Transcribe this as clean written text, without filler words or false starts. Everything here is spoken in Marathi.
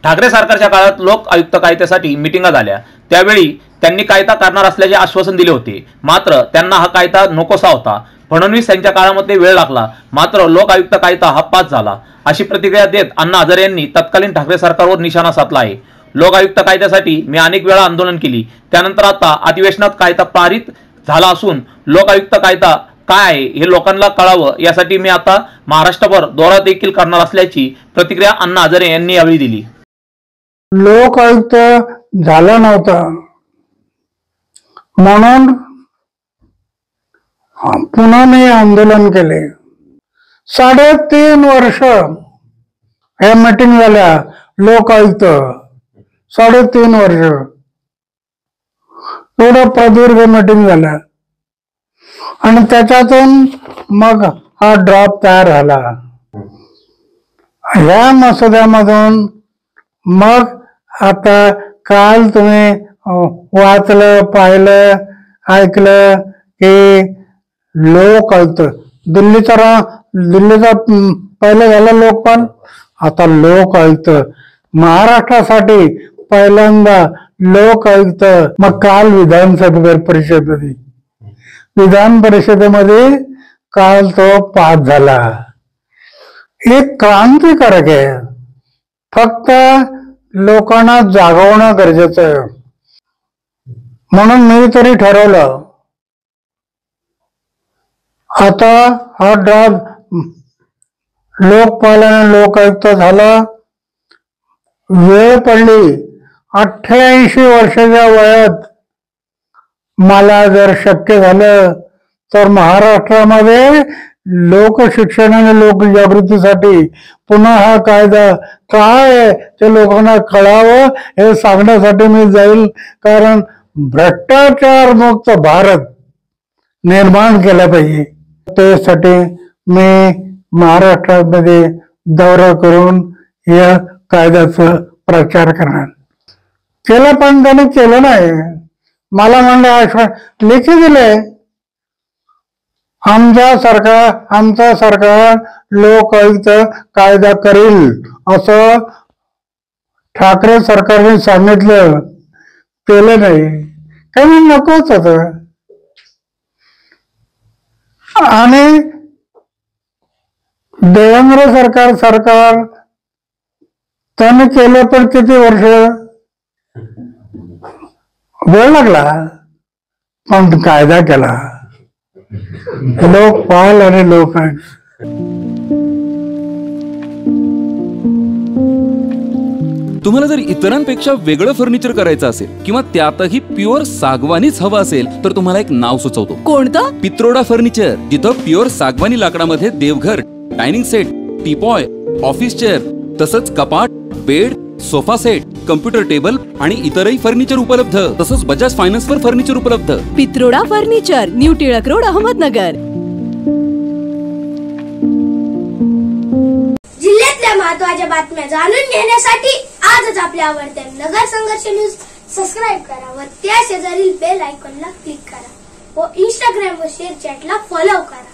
ठाकरे सरकारच्या काळात लोक आयुक्त कायद्यासाठी मिटिंगा झाल्या, त्यावेळी त्यांनी कायदा करणार असल्याचे आश्वासन दिले होते, मात्र त्यांना हा कायदा नकोसा होता. फडणवीस यांच्या काळामध्ये वेळ लागला, मात्र लोक आयुक्त कायदा हा पास झाला, अशी प्रतिक्रिया देत अण्णा हजारे यांनी तत्कालीन ठाकरे सरकारवर निशाणा साधला आहे. लोक आयुक्त कायद्यासाठी मी अनेक वेळा आंदोलन केली, त्यानंतर आता अधिवेशनात कायदा पारित झाला असून लोक आयुक्त कायदा काय आहे हे लोकांना कळावं यासाठी मी आता महाराष्ट्रभर दौरा देखील करणार असल्याची प्रतिक्रिया अण्णा हजारे यांनी यावेळी दिली. लोक आयुक्त झाला नव्हता म्हणून पुन्हा मी आंदोलन केले. 3.5 वर्ष या मीटिंग झाल्या, लोक आयुक्त 3.5 वर्ष एवढं प्रदीर्घ मीटिंग झाल्या आणि त्याच्यातून मग हा ड्रॉप तयार झाला. ह्या मसुद्यामधून मग आता काल तुम्ही वाचलं, पाहिलं, ऐकलं की लोक आयुक्त दिल्लीचा पहिलं झालं लोकपाल, आता लोक आयुक्त महाराष्ट्रासाठी पहिल्यांदा लोक आयुक्त. मग काल विधान परिषदेमध्ये काल तो पास झाला. एक क्रांतिकारक आहे. फक्त लोकांना जागवणं गरजेचं आहे. म्हणून मी तरी ठरवलं आता हा ड्रॉप लोकपाल आणि लोक आयुक्त झाला. वेळ पडली 88 वर्षाच्या वयात मला जर शक्य झालं तर महाराष्ट्रामध्ये लोकशिक्षण आणि लोकजागृतीसाठी पुन्हा हा कायदा काय आहे ते लोकांना कळावं हे सांगण्यासाठी मी जाईल. कारण भ्रष्टाचार मुक्त भारत निर्माण केला पाहिजे. त्यासाठी मी महाराष्ट्रामध्ये दौरा करून या कायद्याचा प्रचार करणार केला, पण त्याने केलं नाही. मला म्हणले आश्वासन लेखी दिले, आमचं सरकार लोक आयुक्त कायदा करील असं ठाकरे सरकारने सांगितलं, केलं नाही. काही नकोच होत. आणि देवेंद्र सरकार त्याने केलं, पण किती वर्ष वेळ लागला, पण कायदा केला. लोकपाल आणि लोक तुम्हाला जर इतरांपेक्षा वेगळं फर्निचर करायचं असेल किंवा त्यातही प्युअर सागवानीच हवं असेल तर तुम्हाला एक नाव सुचवतो. कोणतं? पित्रोडा फर्निचर, जिथं प्युअर सागवानी लाकडामध्ये देवघर, dining set, teapoy, office chair, तसंच कपाट, bed, sofa set, computer table आणि इतरही फर्निचर उपलब्ध. तसंच बजाज फायनान्स वर फर्निचर उपलब्ध. Pitroda furniture, new Tilak road, Ahmednagar. जिल्ह्यातल्या महत्त्वाच्या बातम्या जाणून घेण्यासाठी आजच आपल्या आवडत्या नगर संघर्ष न्यूज सबस्क्राईब करा व त्या शेजारील बेल आयकॉनला क्लिक करा व इंस्टाग्राम व शेअर चॅटला फॉलो करा.